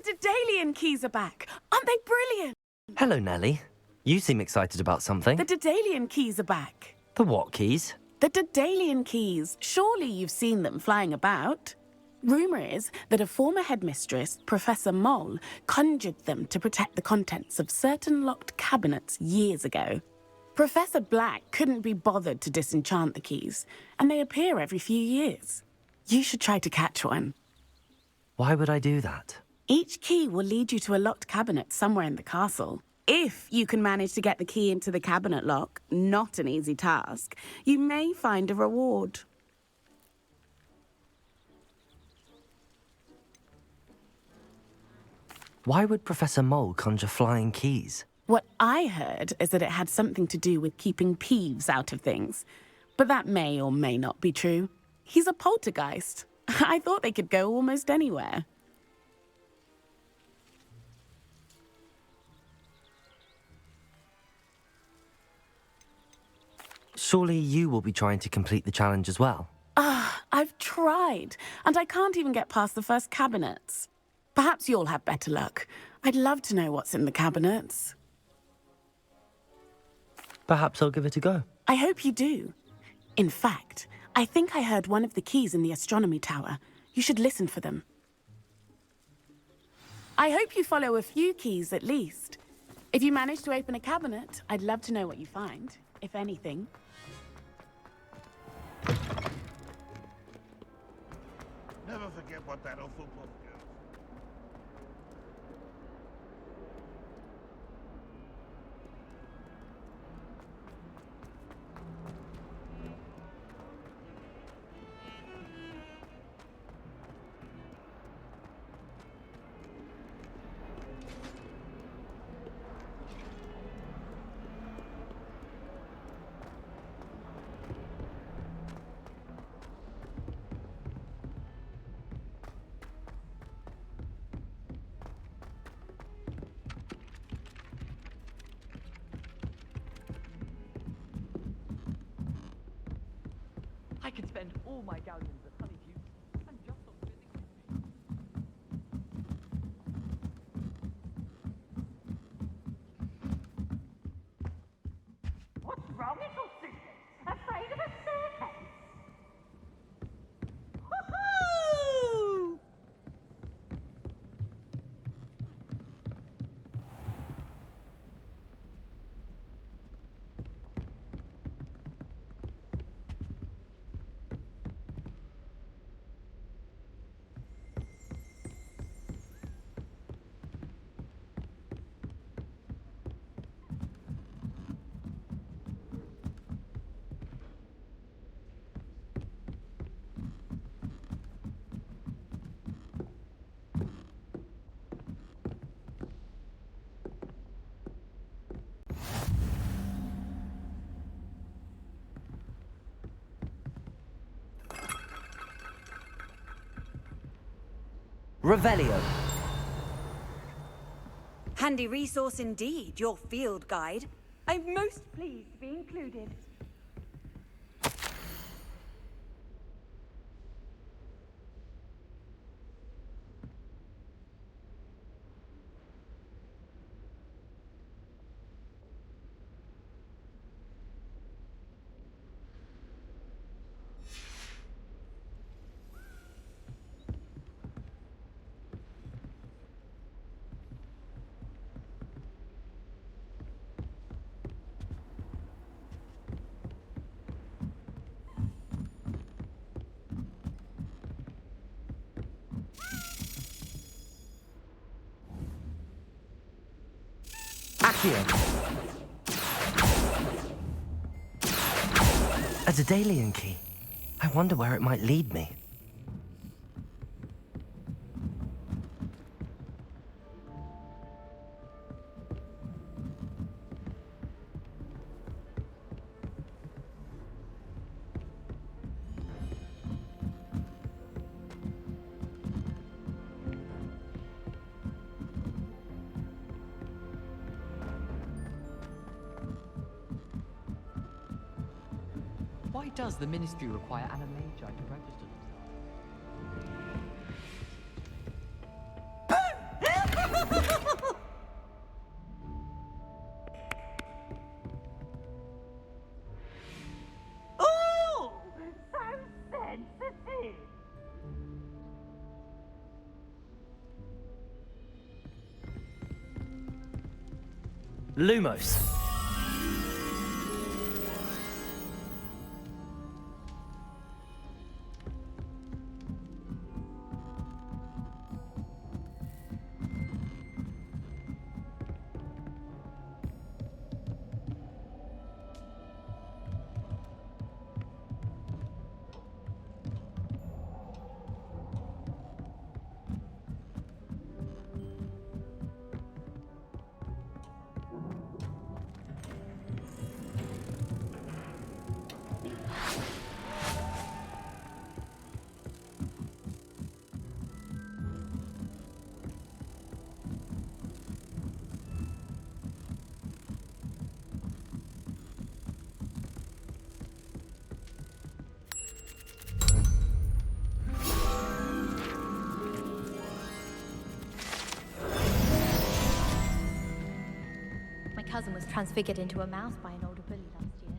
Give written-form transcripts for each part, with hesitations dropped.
Daedalian keys are back! Aren't they brilliant? Hello, Nellie. You seem excited about something. The Daedalian keys are back. The what keys? The Daedalian keys. Surely you've seen them flying about. Rumour is that a former headmistress, Professor Mole, conjured them to protect the contents of certain locked cabinets years ago. Professor Black couldn't be bothered to disenchant the keys, and they appear every few years. You should try to catch one. Why would I do that? Each key will lead you to a locked cabinet somewhere in the castle. If you can manage to get the key into the cabinet lock, not an easy task, you may find a reward. Why would Professor Mole conjure flying keys? What I heard is that it had something to do with keeping Peeves out of things. But that may or may not be true. He's a poltergeist. I thought they could go almost anywhere. Surely you will be trying to complete the challenge as well. I've tried, and I can't even get past the first cabinets. Perhaps you'll have better luck. I'd love to know what's in the cabinets. Perhaps I'll give it a go. I hope you do. In fact, I think I heard one of the keys in the astronomy tower. You should listen for them. I hope you follow a few keys at least. If you manage to open a cabinet, I'd love to know what you find, if anything. Never forget what that old football girl. I could spend all my galleons of honeydew and just on physics. What's wrong, little Susan? Afraid of a staircase? Woohoo! Revelio. Handy resource indeed, your field guide. I'm most pleased to be included. Accio. A Daedalian key. I wonder where it might lead me. Why does the ministry require animagi to register themselves? Lumos. My cousin was transfigured into a mouse by an older bully last year.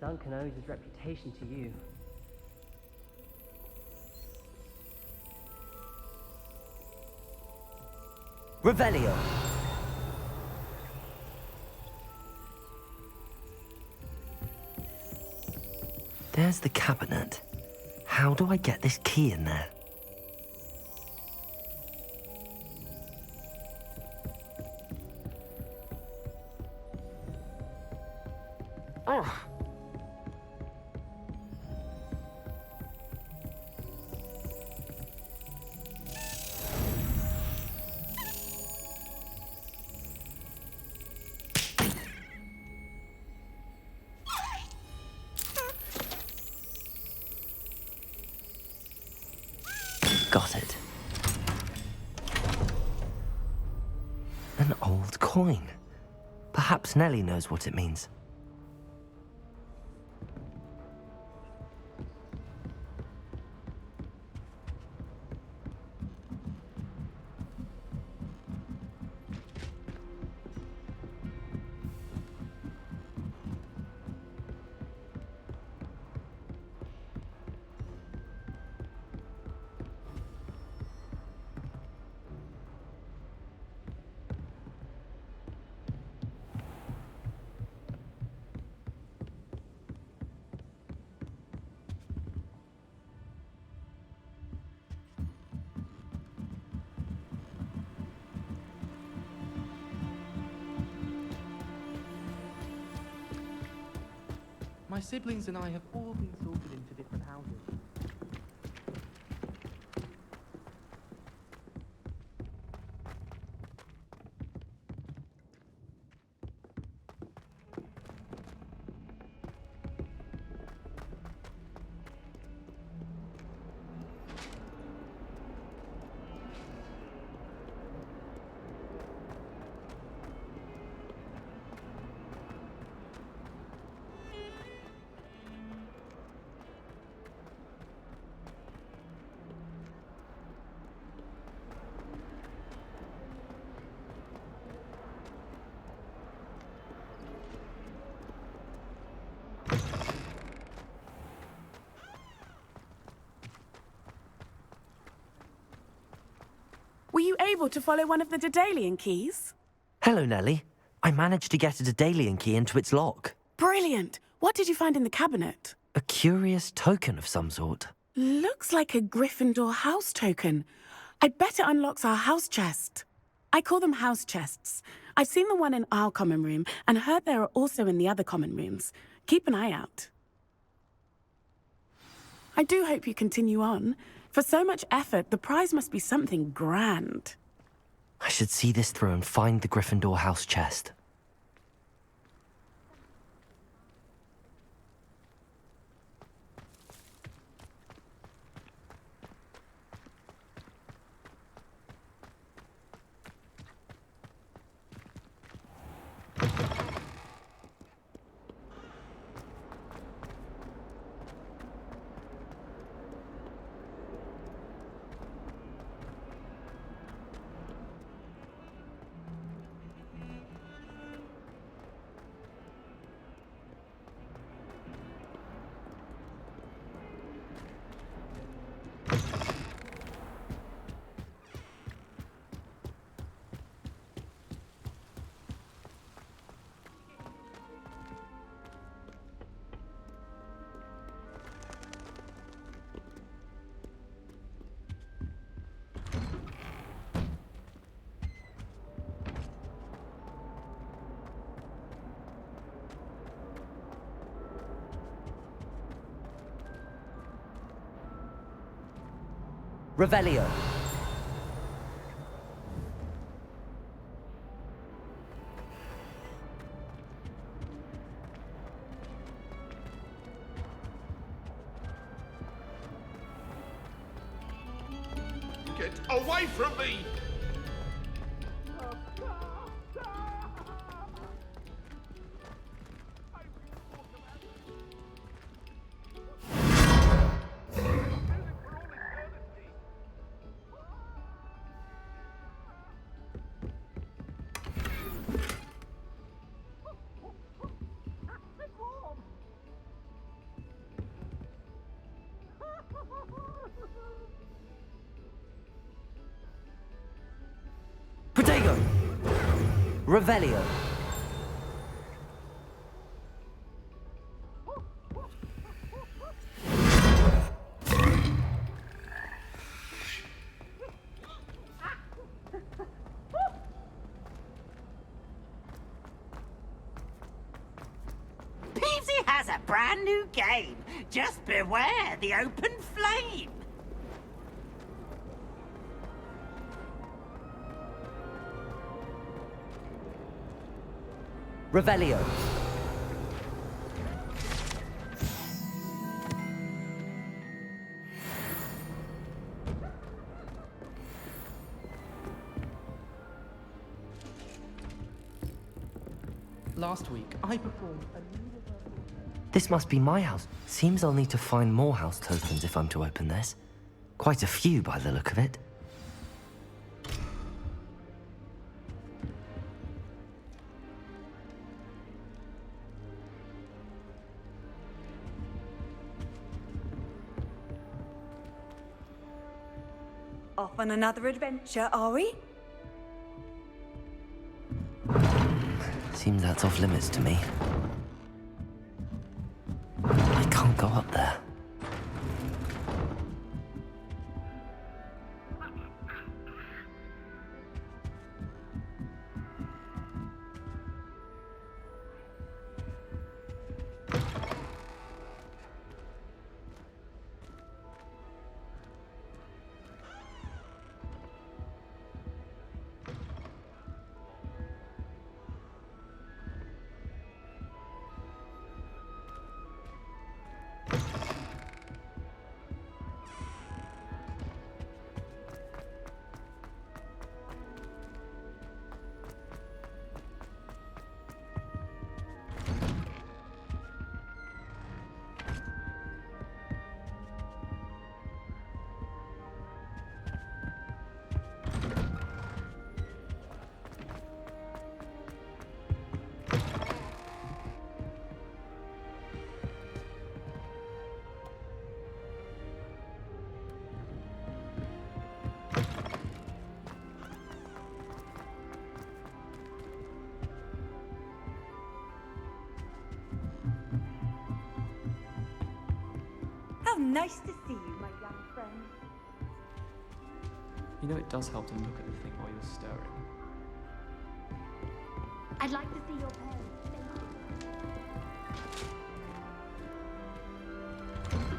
Duncan owes his reputation to you. Revelio. There's the cabinet. How do I get this key in there? Oh. Got it. An old coin. Perhaps Nellie knows what it means. My siblings and I have all been sorted into different houses. Were you able to follow one of the Daedalian keys? Hello, Nellie. I managed to get a Daedalian key into its lock. Brilliant! What did you find in the cabinet? A curious token of some sort. Looks like a Gryffindor house token. I bet it unlocks our house chest. I call them house chests. I've seen the one in our common room and heard there are also in the other common rooms. Keep an eye out. I do hope you continue on. For so much effort, the prize must be something grand. I should see this through and find the Gryffindor house chest. Revelio. Get away from me! Protego. Revelio. Peasy has a brand new game. Just beware the open flame. Revelio. Last week, I performed a This must be my house. Seems I'll need to find more house tokens if I'm to open this. Quite a few by the look of it. Off on another adventure, are we? Seems that's off limits to me. I can't go up there. How nice to see you, my young friend. You know, it does help to look at the thing while you're stirring. I'd like to see your parents. Thank you.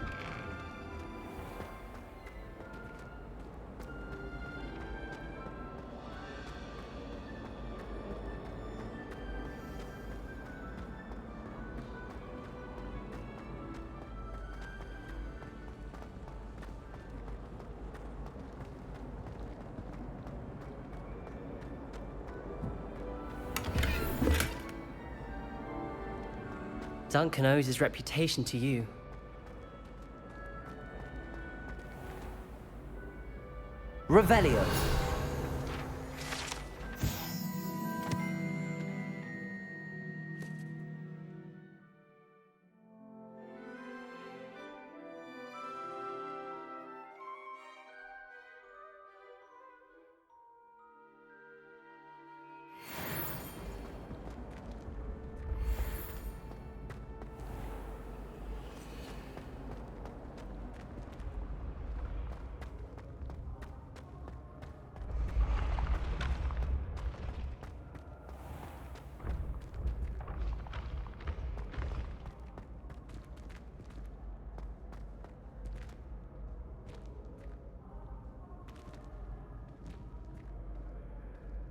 Duncan owes his reputation to you. Revelio.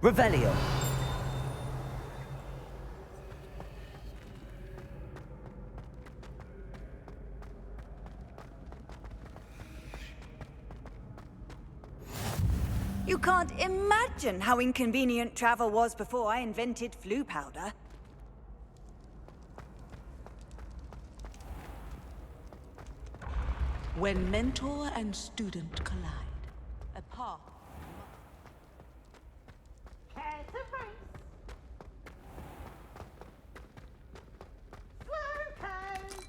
Revelio. You can't imagine how inconvenient travel was before I invented flu powder. When mentor and student collide, a path. Care to race? Slow code!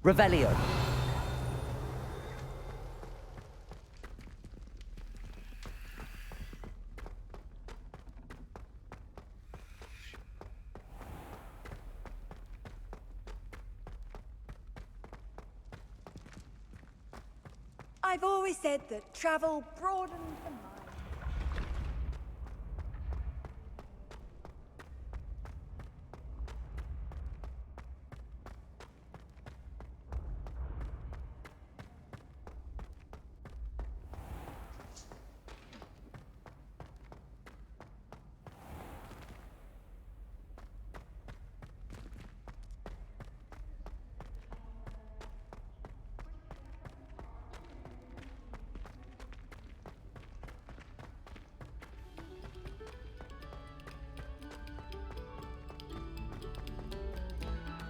Revelio. I've always said that travel broadens the mind.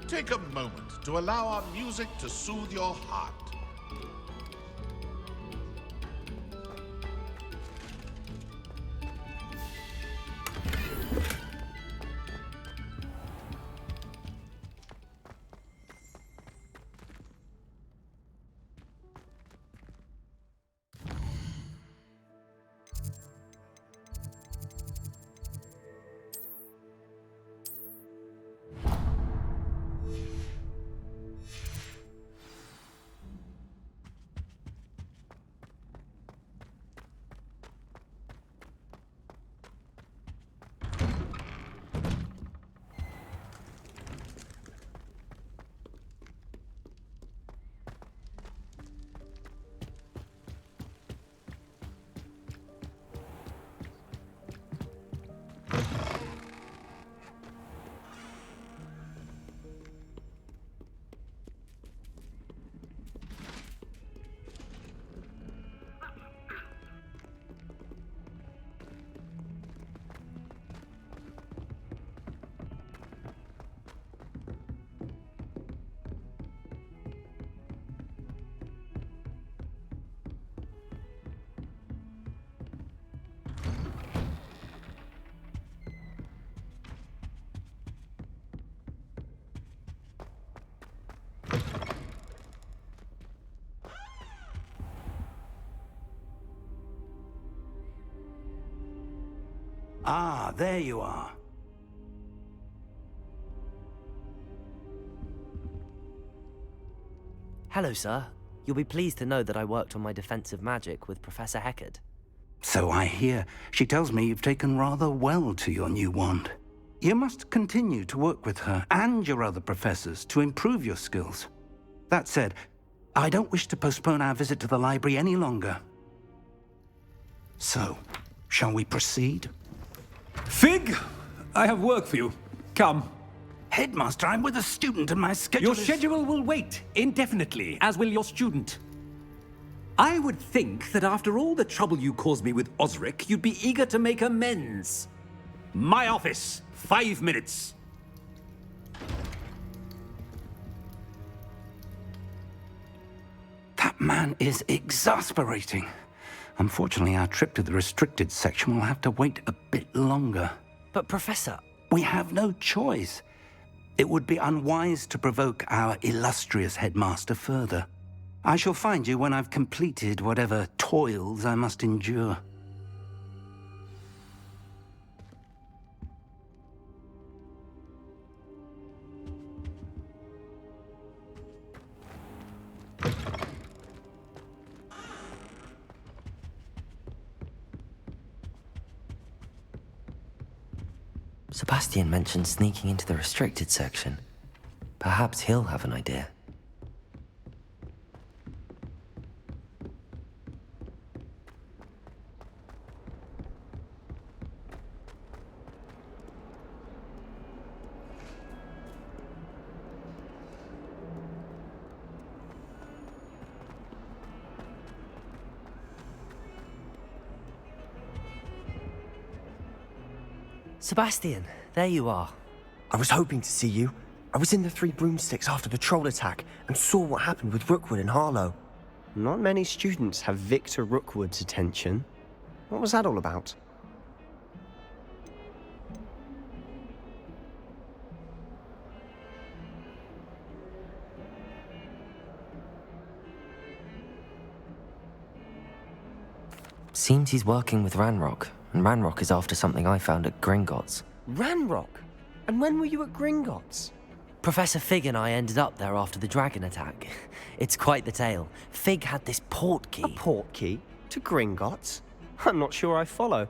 Take a moment to allow our music to soothe your heart. Ah, there you are. Hello, sir. You'll be pleased to know that I worked on my defensive magic with Professor Heckard. So I hear. She tells me you've taken rather well to your new wand. You must continue to work with her and your other professors to improve your skills. That said, I don't wish to postpone our visit to the library any longer. So, shall we proceed? Fig, I have work for you. Come. Headmaster, I'm with a student and my schedule Your schedule will wait indefinitely, as will your student. I would think that after all the trouble you caused me with Osric, you'd be eager to make amends. My office, 5 minutes. That man is exasperating. Unfortunately, our trip to the restricted section will have to wait a bit longer. But, Professor... We have no choice. It would be unwise to provoke our illustrious headmaster further. I shall find you when I've completed whatever toils I must endure. Sebastian mentioned sneaking into the restricted section. Perhaps he'll have an idea. Sebastian, there you are. I was hoping to see you. I was in the Three Broomsticks after the troll attack and saw what happened with Rookwood and Harlow. Not many students have Victor Rookwood's attention. What was that all about? Seems he's working with Ranrock, and Ranrock is after something I found at Gringotts. Ranrock? And when were you at Gringotts? Professor Fig and I ended up there after the dragon attack. It's quite the tale. Fig had this port key. A port key? To Gringotts? I'm not sure I follow.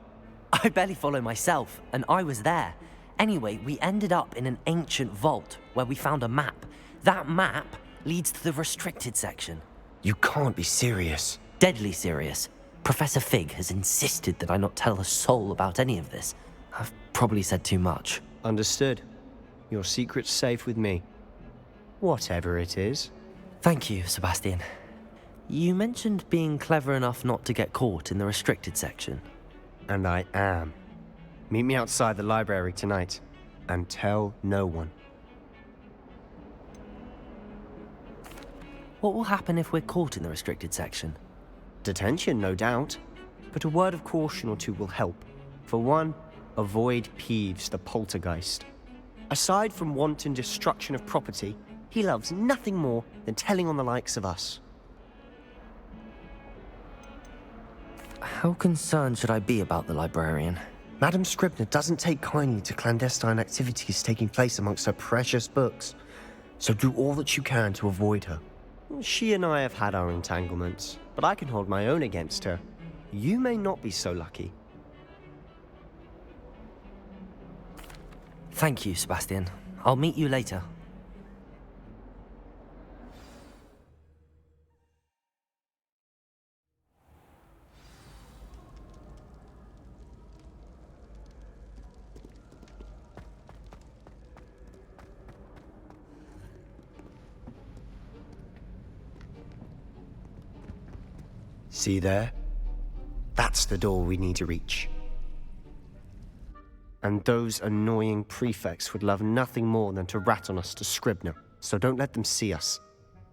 I barely follow myself, and I was there. Anyway, we ended up in an ancient vault where we found a map. That map leads to the restricted section. You can't be serious. Deadly serious. Professor Fig has insisted that I not tell a soul about any of this. I've probably said too much. Understood. Your secret's safe with me. Whatever it is. Thank you, Sebastian. You mentioned being clever enough not to get caught in the restricted section. And I am. Meet me outside the library tonight, and tell no one. What will happen if we're caught in the restricted section? Detention, no doubt. But a word of caution or two will help. For one, avoid Peeves the poltergeist. Aside from wanton destruction of property, he loves nothing more than telling on the likes of us. How concerned should I be about the librarian? Madam Scribner doesn't take kindly to clandestine activities taking place amongst her precious books, so do all that you can to avoid her. She and I have had our entanglements, but I can hold my own against her. You may not be so lucky. Thank you, Sebastian. I'll meet you later. See there? That's the door we need to reach. And those annoying prefects would love nothing more than to rat on us to Scribner, so don't let them see us.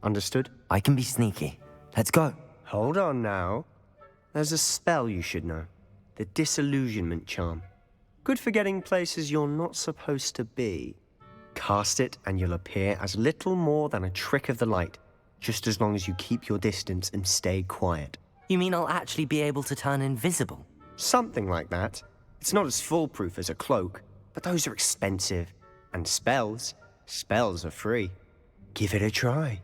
Understood? I can be sneaky. Let's go. Hold on now. There's a spell you should know. The Disillusionment Charm. Good for getting places you're not supposed to be. Cast it and you'll appear as little more than a trick of the light, just as long as you keep your distance and stay quiet. You mean I'll actually be able to turn invisible? Something like that. It's not as foolproof as a cloak, but those are expensive. And spells are free. Give it a try.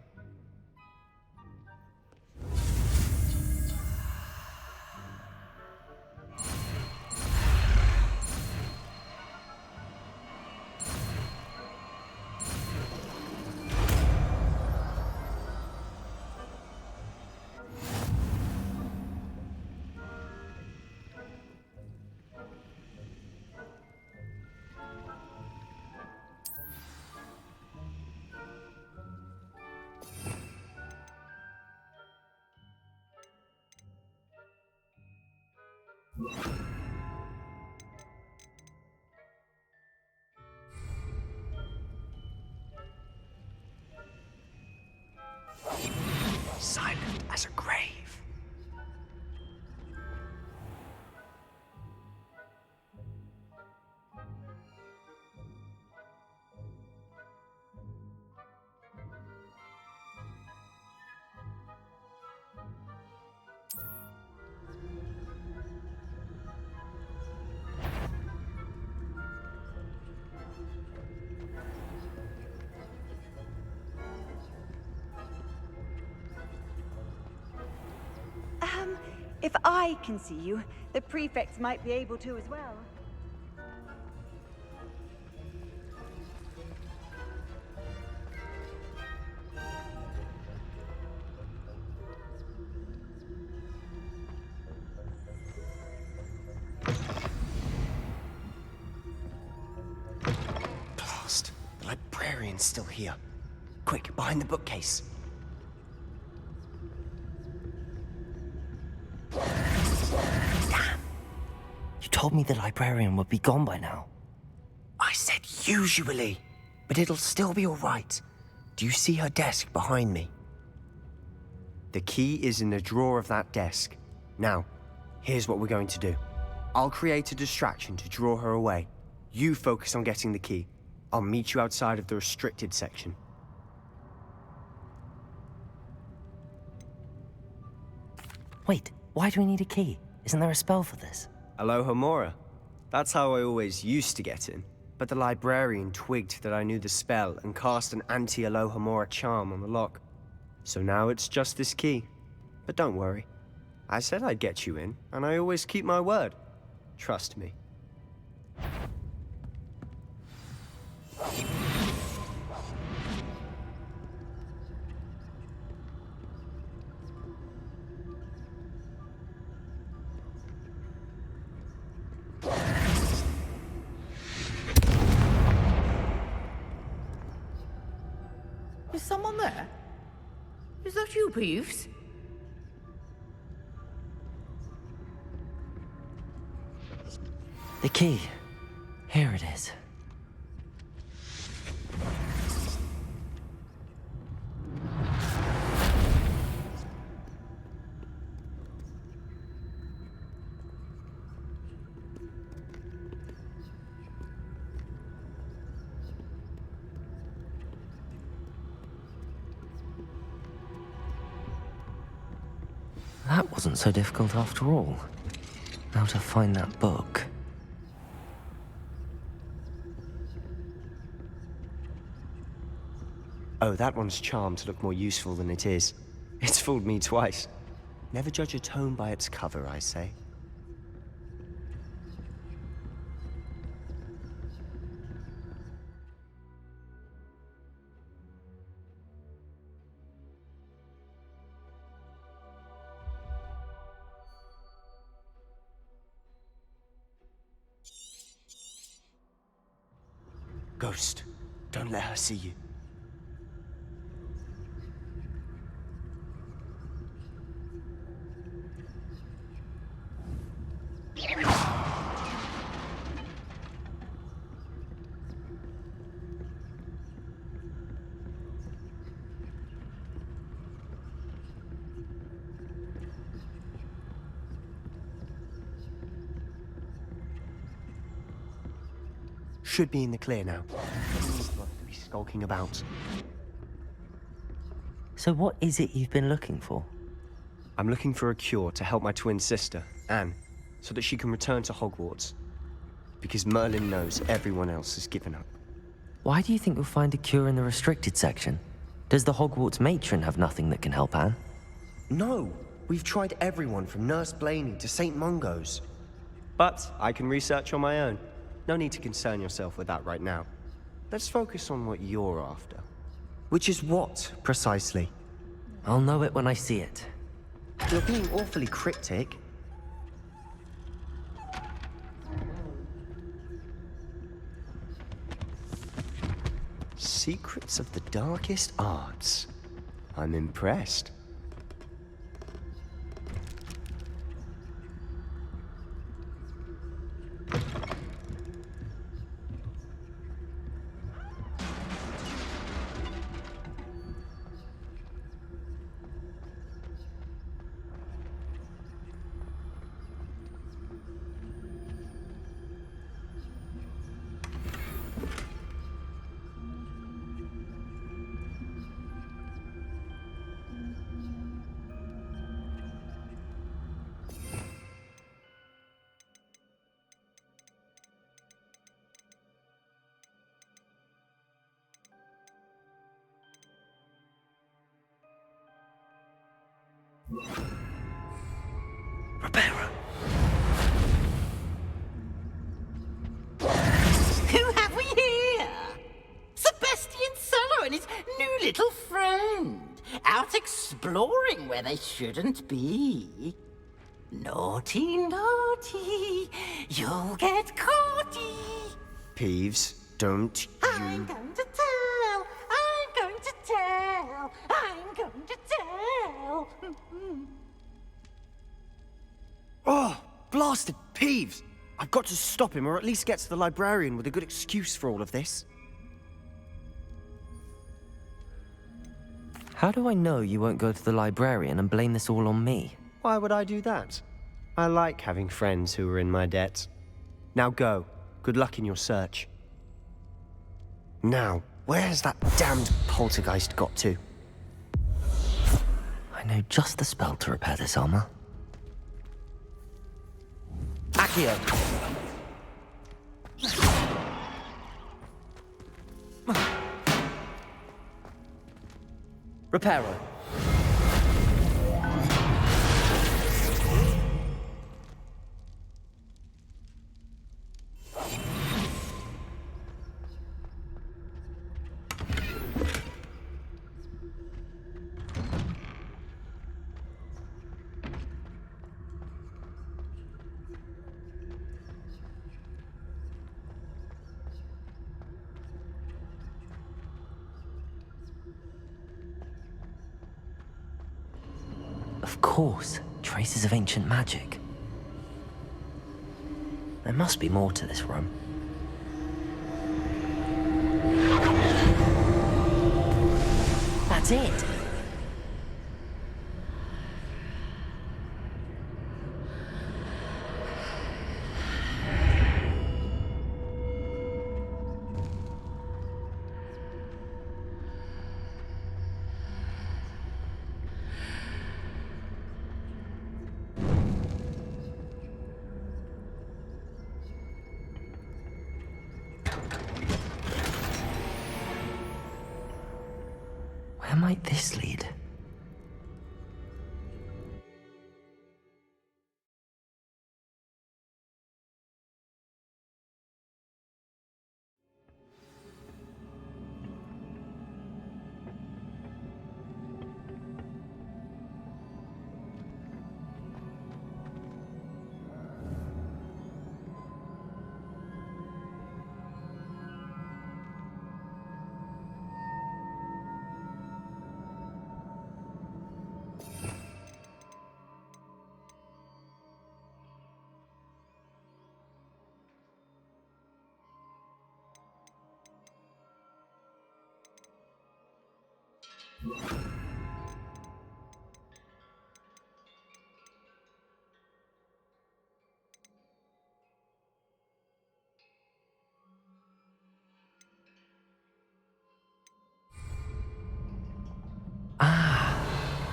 Silent as a grave. If I can see you, the prefects might be able to as well. Blast. The librarian's still here. Quick, behind the bookcase. Damn. You told me the librarian would be gone by now. I said usually, but it'll still be all right. Do you see her desk behind me? The key is in the drawer of that desk. Now, here's what we're going to do. I'll create a distraction to draw her away. You focus on getting the key. I'll meet you outside of the restricted section. Wait, why do we need a key? Isn't there a spell for this? Alohomora. That's how I always used to get in. But the librarian twigged that I knew the spell and cast an anti-Alohomora charm on the lock. So now it's just this key. But don't worry. I said I'd get you in, and I always keep my word. Trust me. Is someone there? Is that you, Peeves? The key. Here it is. That wasn't so difficult after all. Now to find that book. Oh, that one's charmed to look more useful than it is. It's fooled me twice. Never judge a tome by its cover, I say. Ghost, don't let her see you. Should be in the clear now. Be skulking about. So what is it you've been looking for? I'm looking for a cure to help my twin sister, Anne, so that she can return to Hogwarts. Because Merlin knows everyone else has given up. Why do you think you'll find a cure in the restricted section? Does the Hogwarts matron have nothing that can help Anne? No! We've tried everyone from Nurse Blaney to St. Mungo's. But I can research on my own. No need to concern yourself with that right now. Let's focus on what you're after. Which is what, precisely? I'll know it when I see it. You're being awfully cryptic. Secrets of the darkest arts. I'm impressed. Reparo. Who have we here? Sebastian Cello and his new little friend. Out exploring where they shouldn't be. Naughty, naughty, you'll get caughty. Peeves, don't you... I'm going to tell, I'm going to tell, I'm going to tell. Oh, blasted Peeves! I've got to stop him, or at least get to the librarian with a good excuse for all of this. How do I know you won't go to the librarian and blame this all on me? Why would I do that? I like having friends who are in my debt. Now go. Good luck in your search. Now, where's that damned poltergeist got to? I know just the spell to repair this armor. Accio! Reparo. Of course, traces of ancient magic. There must be more to this room. That's it! Where might this lead?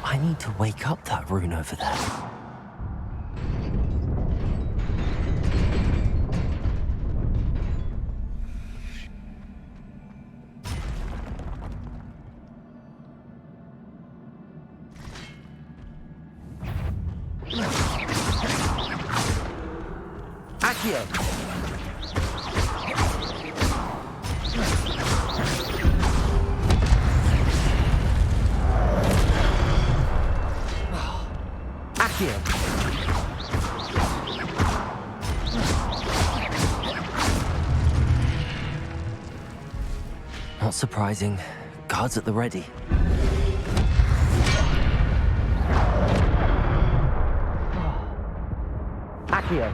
I need to wake up that rune over there. Accio! Not surprising. Guards at the ready. Accio!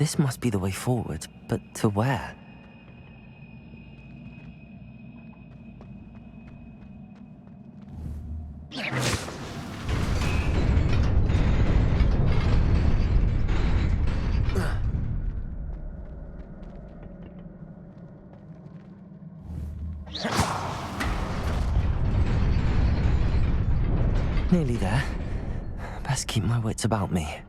This must be the way forward, but to where? Nearly there. Best keep my wits about me.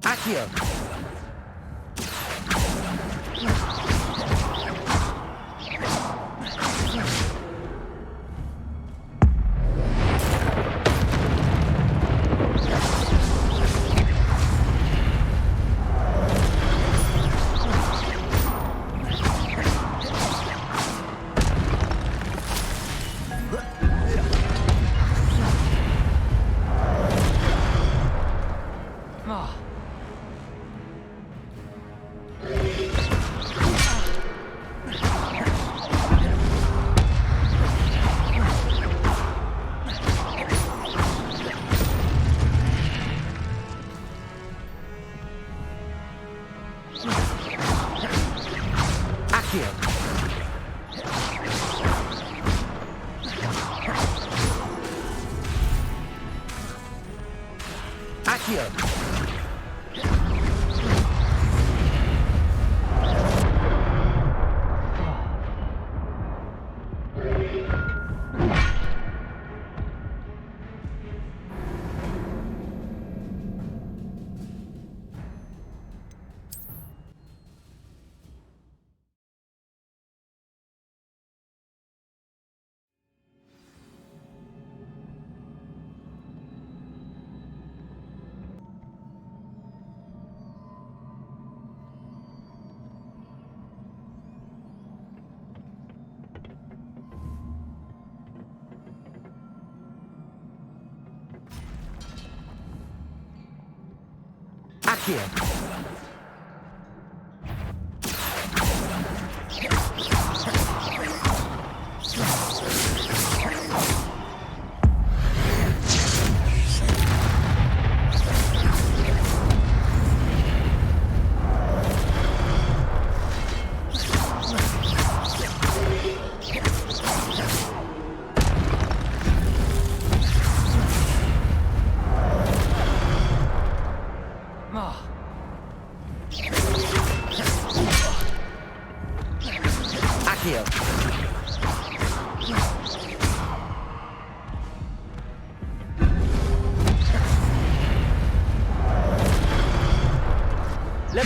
Accio! Accio!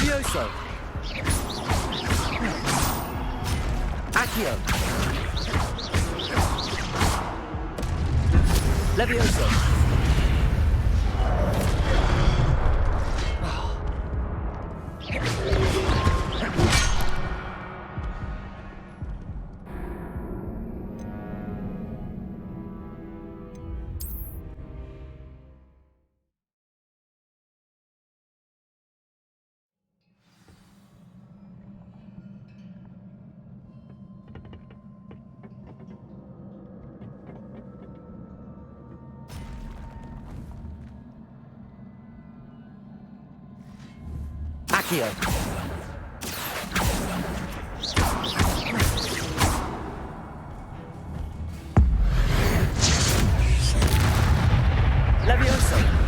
Levioso! Accio! Levioso! Accio! Levioso!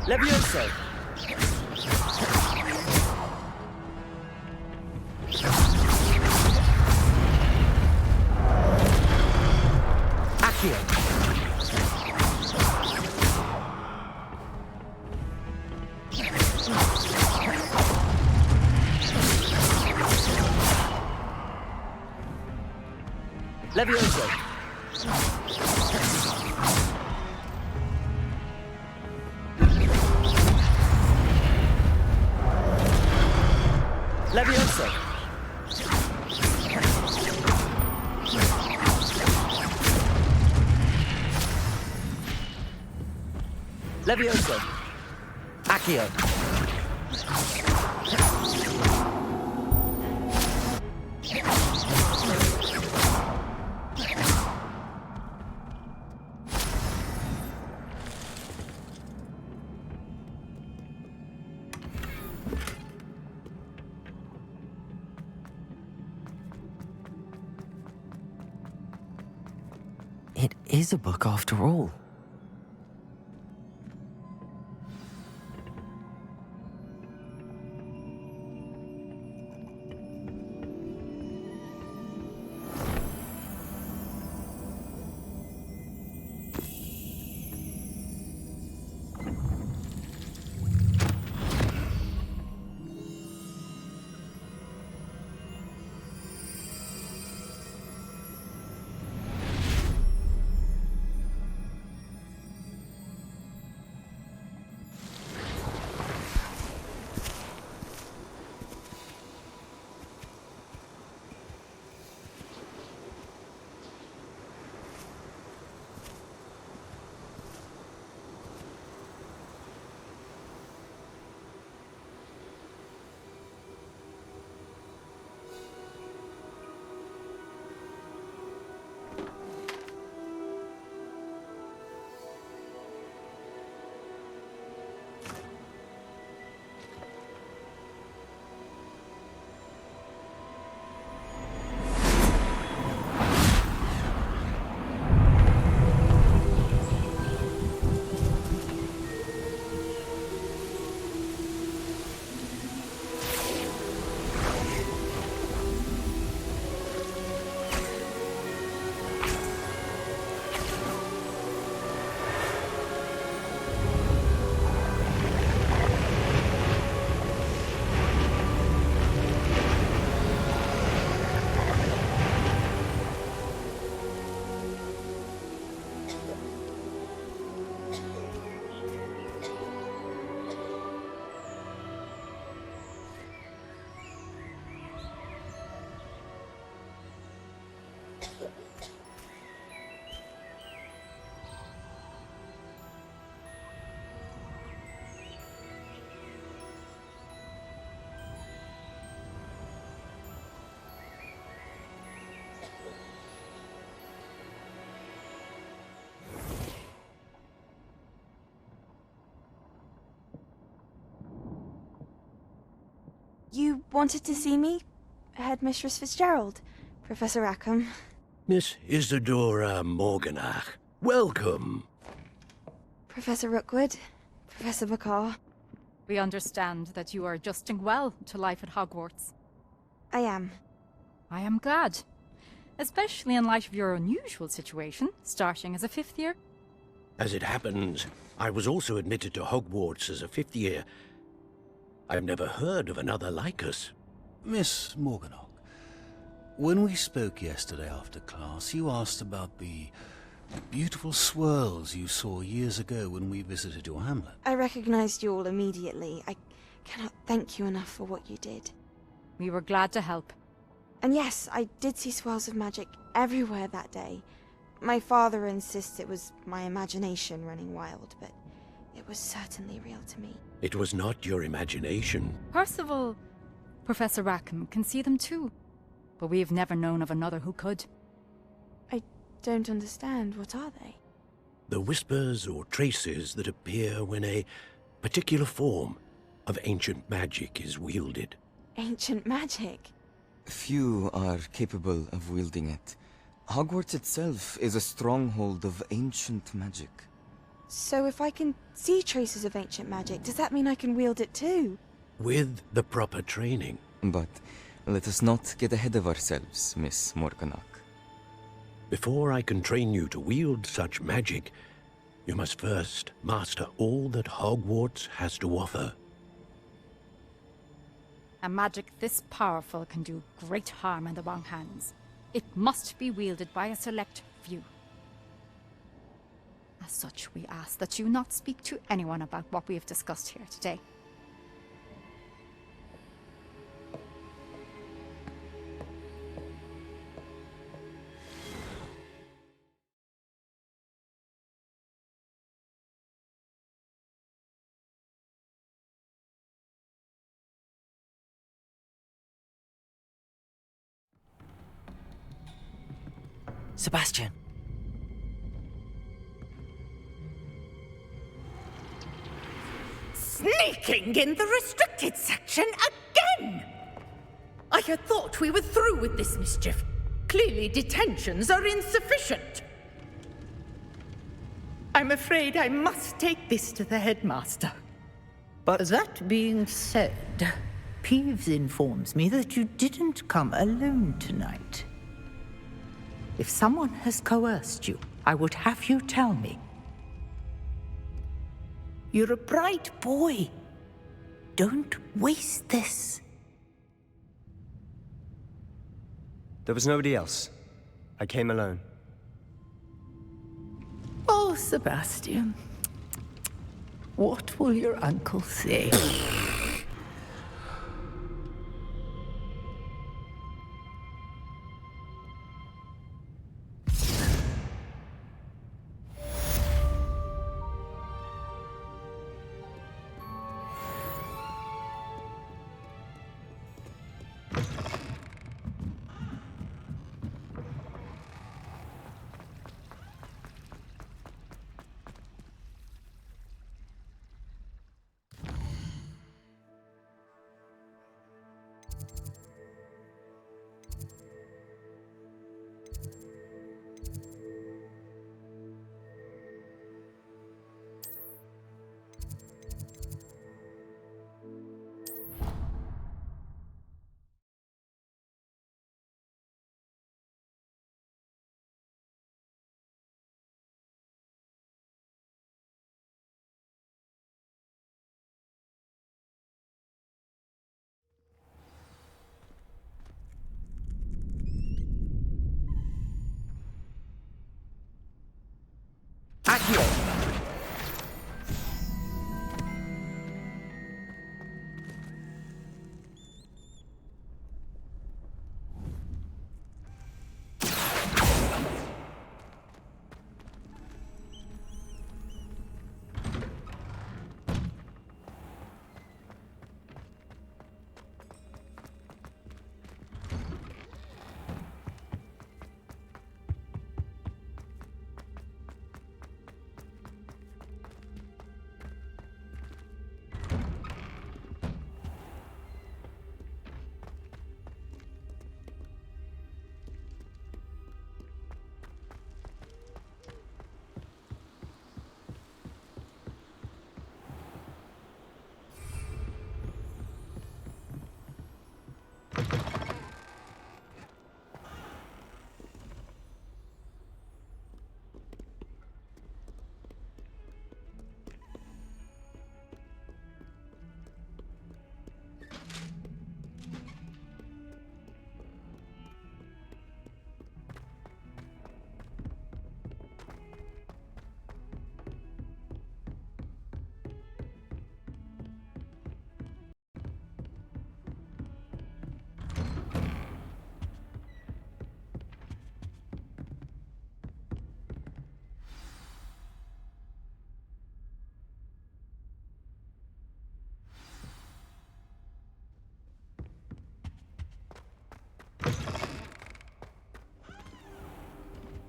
Levioso! Accio! Levioso! Levioso! Levioso! Accio! It is a book after all. You wanted to see me? Headmistress Fitzgerald, Professor Rackham. Miss Isadora Morganach. Welcome. Professor Rookwood, Professor Bakar. We understand that you are adjusting well to life at Hogwarts. I am. I am glad. Especially in light of your unusual situation, starting as a 5th year. As it happens, I was also admitted to Hogwarts as a 5th year. I've never heard of another like us. Miss Morganach, when we spoke yesterday after class, you asked about the beautiful swirls you saw years ago when we visited your hamlet. I recognized you all immediately. I cannot thank you enough for what you did. We were glad to help. And yes, I did see swirls of magic everywhere that day. My father insists it was my imagination running wild, but it was certainly real to me. It was not your imagination. Percival, Professor Rackham can see them too. But we have never known of another who could. I don't understand. What are they? The whispers or traces that appear when a particular form of ancient magic is wielded. Ancient magic? Few are capable of wielding it. Hogwarts itself is a stronghold of ancient magic. So if I can see traces of ancient magic, does that mean I can wield it too? With the proper training. But let us not get ahead of ourselves, Miss Morganach. Before I can train you to wield such magic, you must first master all that Hogwarts has to offer. A magic this powerful can do great harm in the wrong hands. It must be wielded by a select few. As such, we ask that you not speak to anyone about what we have discussed here today. Sebastian. Sneaking in the restricted section again! I had thought we were through with this mischief. Clearly detentions are insufficient. I'm afraid I must take this to the headmaster. But that being said, Peeves informs me that you didn't come alone tonight. If someone has coerced you, I would have you tell me. You're a bright boy. Don't waste this. There was nobody else. I came alone. Oh, Sebastian. What will your uncle say? Accio!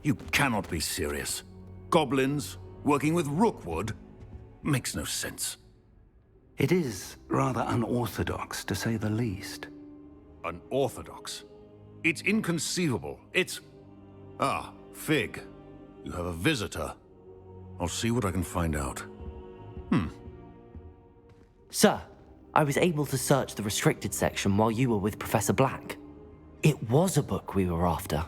You cannot be serious. Goblins working with Rookwood makes no sense. It is rather unorthodox, to say the least. Unorthodox? It's inconceivable. It's... Ah, Fig. You have a visitor. I'll see what I can find out. Sir, I was able to search the restricted section while you were with Professor Black. It was a book we were after.